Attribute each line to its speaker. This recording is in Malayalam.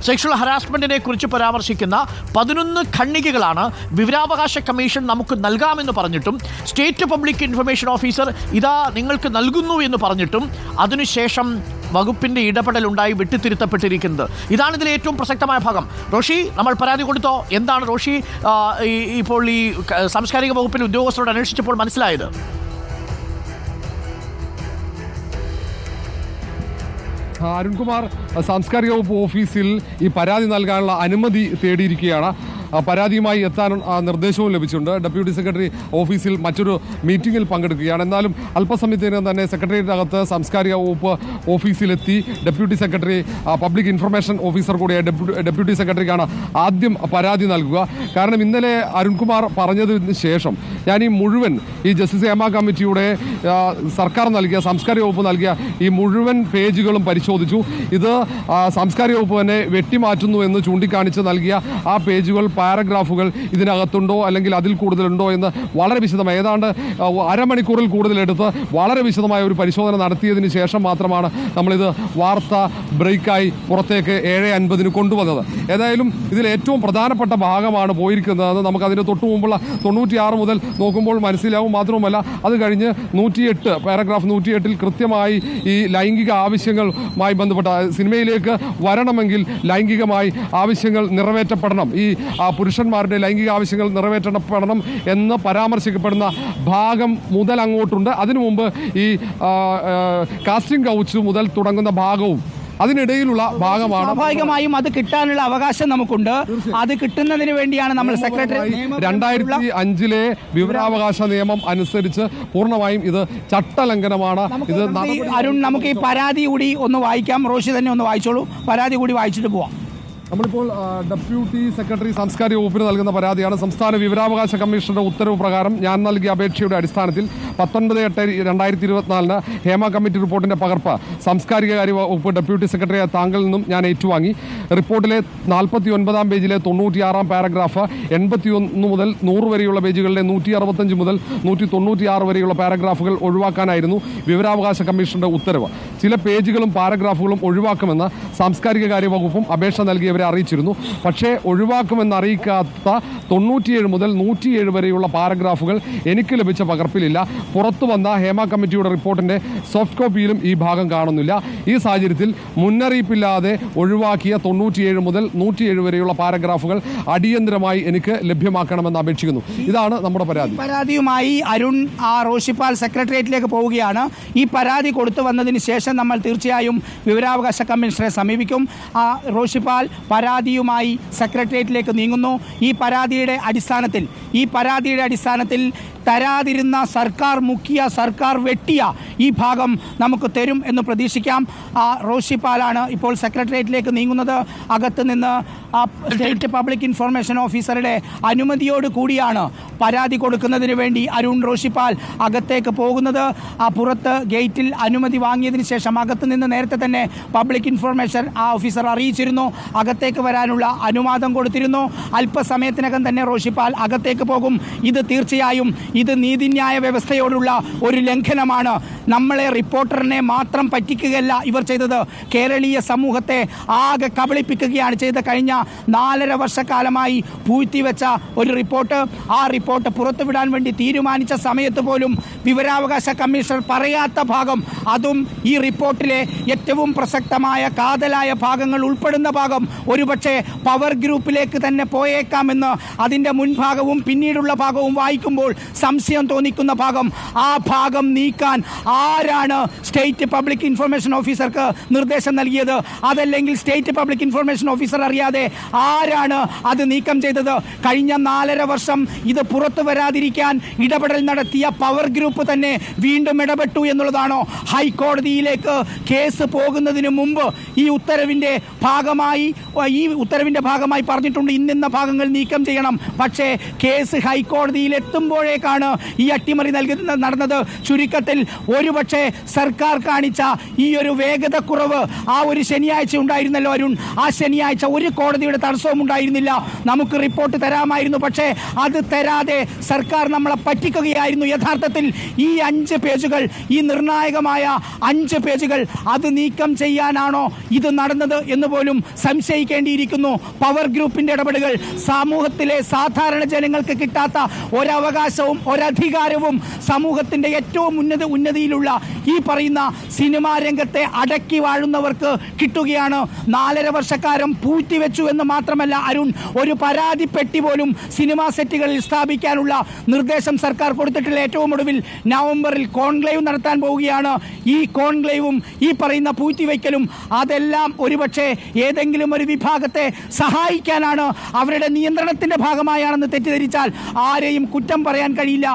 Speaker 1: സെക്ഷൽ ഹരാസ്മെന്റിനെ കുറിച്ച് പരാമർശിക്കുന്ന 11 ഖണ്ഡികകളാണ് വിവരാവകാശ കമ്മീഷൻ നമുക്ക് നൽകാമെന്ന് പറഞ്ഞിട്ടും സ്റ്റേറ്റ് പബ്ലിക് ഇൻഫർമേഷൻ ഓഫീസർ ഇതാ നിങ്ങൾക്ക് നൽകുന്നു എന്ന് പറഞ്ഞിട്ടും അതിനുശേഷം വകുപ്പിന്റെ ഇടപെടലുണ്ടായി വെട്ടിത്തിരുത്തപ്പെട്ടിരിക്കുന്നത്. ഇതാണ് ഇതിലെ ഏറ്റവും പ്രസക്തമായ ഭാഗം. റോഷി, നമ്മൾ പരാതി കൊടുത്തോ? എന്താണ് റോഷി ഇപ്പോൾ ഈ സാംസ്കാരിക വകുപ്പിലെ ഉദ്യോഗസ്ഥരോട് അന്വേഷിച്ചപ്പോൾ മനസ്സിലായത്?
Speaker 2: അരുൺകുമാർ സാംസ്കാരിക വകുപ്പ് ഓഫീസിൽ ഈ പരാതി നൽകാനുള്ള അനുമതി തേടിയിരിക്കുകയാണ്. പരാതിയുമായി എത്താൻ നിർദ്ദേശവും ലഭിച്ചിട്ടുണ്ട്. ഡെപ്യൂട്ടി സെക്രട്ടറി ഓഫീസിൽ മറ്റൊരു മീറ്റിംഗിൽ പങ്കെടുക്കുകയാണ്. എന്നാലും അല്പസമയത്തിനകം തന്നെ സെക്രട്ടേറിയറ്റിനകത്ത് സാംസ്കാരിക വകുപ്പ് ഓഫീസിലെത്തി deputy secretary public information officer കൂടിയായ ഡെപ്യൂട്ടി സെക്രട്ടറിക്കാണ് ആദ്യം പരാതി നൽകുക. കാരണം ഇന്നലെ അരുൺകുമാർ പറഞ്ഞതിന് ശേഷം ഞാൻ ഈ മുഴുവൻ ഈ ജസ്റ്റിസ് ഹേമ കമ്മിറ്റിയുടെ സർക്കാർ നൽകിയ സാംസ്കാരിക വകുപ്പ് നൽകിയ ഈ മുഴുവൻ പേജുകളും പരിശോധിച്ചു. ഇത് സാംസ്കാരിക വകുപ്പ് തന്നെ വെട്ടിമാറ്റുന്നു എന്ന് ചൂണ്ടിക്കാണിച്ച് നൽകിയ ആ പേജുകൾ, പാരഗ്രാഫുകൾ ഇതിനകത്തുണ്ടോ അല്ലെങ്കിൽ അതിൽ കൂടുതലുണ്ടോ എന്ന് വളരെ വിശദമായി ഏതാണ്ട് അരമണിക്കൂറിൽ കൂടുതലെടുത്ത് വളരെ വിശദമായ ഒരു പരിശോധന നടത്തിയതിന് ശേഷം മാത്രമാണ് നമ്മളിത് വാർത്ത ബ്രേക്കായി പുറത്തേക്ക് 7:50 കൊണ്ടുവന്നത്. ഏതായാലും ഇതിൽ ഏറ്റവും പ്രധാനപ്പെട്ട ഭാഗമാണ് പോയിരിക്കുന്നതെന്ന് നമുക്കതിന് തൊട്ടു മുമ്പുള്ള 96 മുതൽ നോക്കുമ്പോൾ മനസ്സിലാവും. മാത്രവുമല്ല അത് കഴിഞ്ഞ് 108 പാരഗ്രാഫ് 108 കൃത്യമായി ഈ ലൈംഗിക ആവശ്യങ്ങളുമായി ബന്ധപ്പെട്ട സിനിമയിലേക്ക് വരണമെങ്കിൽ ലൈംഗികമായി ആവശ്യങ്ങൾ നിറവേറ്റപ്പെടണം, ഈ പുരുഷന്മാരുടെ ലൈംഗിക ആവശ്യങ്ങൾ നിറവേറ്റപ്പെടണം എന്ന് പരാമർശിക്കപ്പെടുന്ന ഭാഗം മുതൽ അങ്ങോട്ടുണ്ട്. അതിനു മുമ്പ് ഈ കാസ്റ്റിംഗ് കൗച്ച് മുതൽ തുടങ്ങുന്ന ഭാഗവും അതിനിടയിലുള്ള ഭാഗമാണ്.
Speaker 3: സ്വാഭാവികമായും അത് കിട്ടാനുള്ള അവകാശം നമുക്കുണ്ട്. അത് കിട്ടുന്നതിന് വേണ്ടിയാണ് നമ്മൾ സെക്രട്ടറി
Speaker 2: 2005 വിവരാവകാശ നിയമം അനുസരിച്ച് പൂർണ്ണമായും ഇത് ചട്ടലംഘനമാണ്. ഇത്
Speaker 3: അരുൺ, നമുക്ക് ഈ പരാതി കൂടി ഒന്ന് വായിക്കാം. റോഷി തന്നെ ഒന്ന് വായിച്ചോളൂ. പരാതി കൂടി വായിച്ചിട്ട് പോവാം.
Speaker 2: നമ്മളിപ്പോൾ ഡെപ്യൂട്ടി സെക്രട്ടറി സാംസ്കാരിക വകുപ്പിന് നൽകുന്ന പരാതിയാണ്. സംസ്ഥാന വിവരാവകാശ കമ്മീഷന്റെ ഉത്തരവ് പ്രകാരം ഞാൻ നൽകിയ അപേക്ഷയുടെ അടിസ്ഥാനത്തിൽ 19/8/2024 ഹേമ കമ്മിറ്റി റിപ്പോർട്ടിന്റെ പകർപ്പ് സാംസ്കാരിക വകുപ്പ് ഡെപ്യൂട്ടി സെക്രട്ടറിയായ താങ്കളിൽ നിന്നും ഞാൻ ഏറ്റുവാങ്ങി. റിപ്പോർട്ടിലെ 49-ാം പേജിലെ 96-ാം പാരഗ്രാഫ് 81 മുതൽ 100 വരെയുള്ള പേജുകളിലെ 165 മുതൽ 196 വരെയുള്ള പാരഗ്രാഫുകൾ ഒഴിവാക്കാനായിരുന്നു വിവരാവകാശ കമ്മീഷന്റെ ഉത്തരവ്. ചില പേജുകളും പാരഗ്രാഫുകളും ഒഴിവാക്കുമെന്ന് സാംസ്കാരിക കാര്യ വകുപ്പും അപേക്ഷ നൽകിയവരെ അറിയിച്ചിരുന്നു. പക്ഷേ ഒഴിവാക്കുമെന്ന് അറിയിക്കാത്ത 97 മുതൽ 107 വരെയുള്ള പാരഗ്രാഫുകൾ എനിക്ക് ലഭിച്ച പകർപ്പിലില്ല. പുറത്തു വന്ന ഹേമ കമ്മിറ്റിയുടെ റിപ്പോർട്ടിന്റെ സോഫ്റ്റ് കോപ്പിയിലും ഈ ഭാഗം കാണുന്നില്ല. ഈ സാഹചര്യത്തിൽ മുന്നറിയിപ്പില്ലാതെ ഒഴിവാക്കിയ 97 മുതൽ 107 വരെയുള്ള പാരഗ്രാഫുകൾ അടിയന്തരമായി എനിക്ക് ലഭ്യമാക്കണമെന്ന് അപേക്ഷിക്കുന്നു. ഇതാണ് നമ്മുടെ
Speaker 3: പരാതിയുമായി അരുൺ റോഷിപ്പാൽ സെക്രട്ടേറിയറ്റിലേക്ക് പോവുകയാണ്. ഈ പരാതി കൊടുത്തു വന്നതിന് ശേഷം നമ്മൾ തീർച്ചയായും വിവരാവകാശ കമ്മീഷണറെ സമീപിക്കും. റോഷിപ്പാൽ പരാതിയുമായി സെക്രട്ടേറിയറ്റിലേക്ക് നീങ്ങുന്നു. ഈ പരാതിയുടെ അടിസ്ഥാനത്തിൽ തരാതിരുന്ന സർക്കാർ മുക്കിയ, സർക്കാർ വെട്ടിയ ഈ ഭാഗം നമുക്ക് തരും എന്ന് പ്രതീക്ഷിക്കാം. റോഷിപ്പാലാണ് ഇപ്പോൾ സെക്രട്ടേറിയറ്റിലേക്ക് നീങ്ങുന്നത്. അകത്ത് നിന്ന് സ്റ്റേറ്റ് പബ്ലിക് ഇൻഫർമേഷൻ ഓഫീസറുടെ അനുമതിയോട് കൂടിയാണ് പരാതി കൊടുക്കുന്നതിന് വേണ്ടി അരുൺ റോഷിപ്പാൽ അകത്തേക്ക് പോകുന്നത്. പുറത്ത് ഗേറ്റിൽ അനുമതി വാങ്ങിയതിന് ശേഷം അകത്ത് നിന്ന് നേരത്തെ തന്നെ പബ്ലിക് ഇൻഫർമേഷൻ ഓഫീസർ അറിയിച്ചിരുന്നു. അകത്തേക്ക് വരാനുള്ള അനുവാദം കൊടുത്തിരുന്നു. അല്പസമയത്തിനകം തന്നെ റോഷിപ്പാൽ അകത്തേക്ക് പോകും. ഇത് തീർച്ചയായും നീതിന്യായ വ്യവസ്ഥയോടുള്ള ഒരു ലംഘനമാണ്. നമ്മളെ റിപ്പോർട്ടറിനെ മാത്രം പറ്റിക്കുകയല്ല ഇവർ ചെയ്തത്, കേരളീയ സമൂഹത്തെ ആകെ കബളിപ്പിക്കുകയാണ് ചെയ്ത. കഴിഞ്ഞ 4.5 വർഷക്കാലമായി പൂഴ്ത്തിവെച്ച ഒരു റിപ്പോർട്ട്, ആ റിപ്പോർട്ട് പുറത്തുവിടാൻ വേണ്ടി തീരുമാനിച്ച സമയത്ത് പോലും വിവരാവകാശ കമ്മീഷണർ പറയാത്ത ഭാഗം, അതും ഈ റിപ്പോർട്ടിലെ ഏറ്റവും പ്രസക്തമായ കാതലായ ഭാഗങ്ങൾ ഉൾപ്പെടുന്ന ഭാഗം ഒരുപക്ഷെ പവർ ഗ്രൂപ്പിലേക്ക് തന്നെ പോയേക്കാമെന്ന് അതിൻ്റെ മുൻഭാഗവും പിന്നീടുള്ള ഭാഗവും വായിക്കുമ്പോൾ സംശയം തോന്നിക്കുന്ന ഭാഗം, ആ ഭാഗം നീക്കാൻ ആരാണ് സ്റ്റേറ്റ് പബ്ലിക് ഇൻഫർമേഷൻ ഓഫീസർക്ക് നിർദ്ദേശം നൽകിയത്? അതല്ലെങ്കിൽ സ്റ്റേറ്റ് പബ്ലിക് ഇൻഫർമേഷൻ ഓഫീസർ അറിയാതെ ആരാണ് അത് നീക്കം ചെയ്തത്? കഴിഞ്ഞ 4.5 വർഷം ഇത് പുറത്തു വരാതിരിക്കാൻ ഇടപെടൽ നടത്തിയ പവർ ഗ്രൂപ്പ് തന്നെ വീണ്ടും ഇടപെട്ടു എന്നുള്ളതാണോ? ഹൈക്കോടതിയിലേക്ക് കേസ് പോകുന്നതിന് മുമ്പ് ഈ ഉത്തരവിൻ്റെ ഭാഗമായി പറഞ്ഞിട്ടുണ്ട് ഇന്നിന്ന ഭാഗങ്ങൾ നീക്കം ചെയ്യണം. പക്ഷേ കേസ് ഹൈക്കോടതിയിൽ എത്തുമ്പോഴേക്കാണ് എന്തുകൊണ്ടാണ് ഈ അട്ടിമറി നടന്നത്? ചുരുക്കത്തിൽ ഒരുപക്ഷെ സർക്കാർ കാണിച്ച ഈ ഒരു വേഗത കുറവ് ആ ഒരു ശനിയാഴ്ച ഉണ്ടായിരുന്നല്ലോ അരുൺ. ആ ശനിയാഴ്ച ഒരു കോടതിയുടെ തടസ്സവും ഉണ്ടായിരുന്നില്ല. നമുക്ക് റിപ്പോർട്ട് തരാമായിരുന്നു, പക്ഷേ അത് തരാതെ സർക്കാർ നമ്മളെ പറ്റിക്കുകയായിരുന്നു. യഥാർത്ഥത്തിൽ ഈ 5 പേജുകൾ, ഈ നിർണായകമായ 5 പേജുകൾ അത് നീക്കം ചെയ്യാനാണോ ഇത് നടന്നത് എന്ന് പോലും സംശയിക്കേണ്ടിയിരിക്കുന്നു. പവർ ഗ്രൂപ്പിന്റെ ഇടപെടലുകൾ, സമൂഹത്തിലെ സാധാരണ ജനങ്ങൾക്ക് കിട്ടാത്ത ഒരവകാശവും ഒരധികാരവും സമൂഹത്തിന്റെ ഏറ്റവും ഉന്നതിയിലുള്ള ഈ പറയുന്ന സിനിമാ രംഗത്തെ അടക്കി വാഴുന്നവർക്ക് കിട്ടുകയാണ്. 4.5 വർഷക്കാലം പൂഴ്ത്തിവെച്ചു എന്ന് മാത്രമല്ല അരുൺ, ഒരു പരാതി പെട്ടി പോലും സിനിമാ സെറ്റുകളിൽ സ്ഥാപിക്കാനുള്ള നിർദ്ദേശം സർക്കാർ കൊടുത്തിട്ടില്ല. ഏറ്റവും ഒടുവിൽ നവംബറിൽ കോൺക്ലേവ് നടത്താൻ പോവുകയാണ്. ഈ കോൺക്ലേവും ഈ പറയുന്ന പൂഴ്ത്തിവെക്കലും അതെല്ലാം ഒരുപക്ഷെ ഏതെങ്കിലും ഒരു വിഭാഗത്തെ സഹായിക്കാനാണ്, അവരുടെ നിയന്ത്രണത്തിന്റെ ഭാഗമായാണെന്ന് തെറ്റിദ്ധരിച്ചാൽ ആരെയും കുറ്റം പറയാൻ കഴിയില്ല.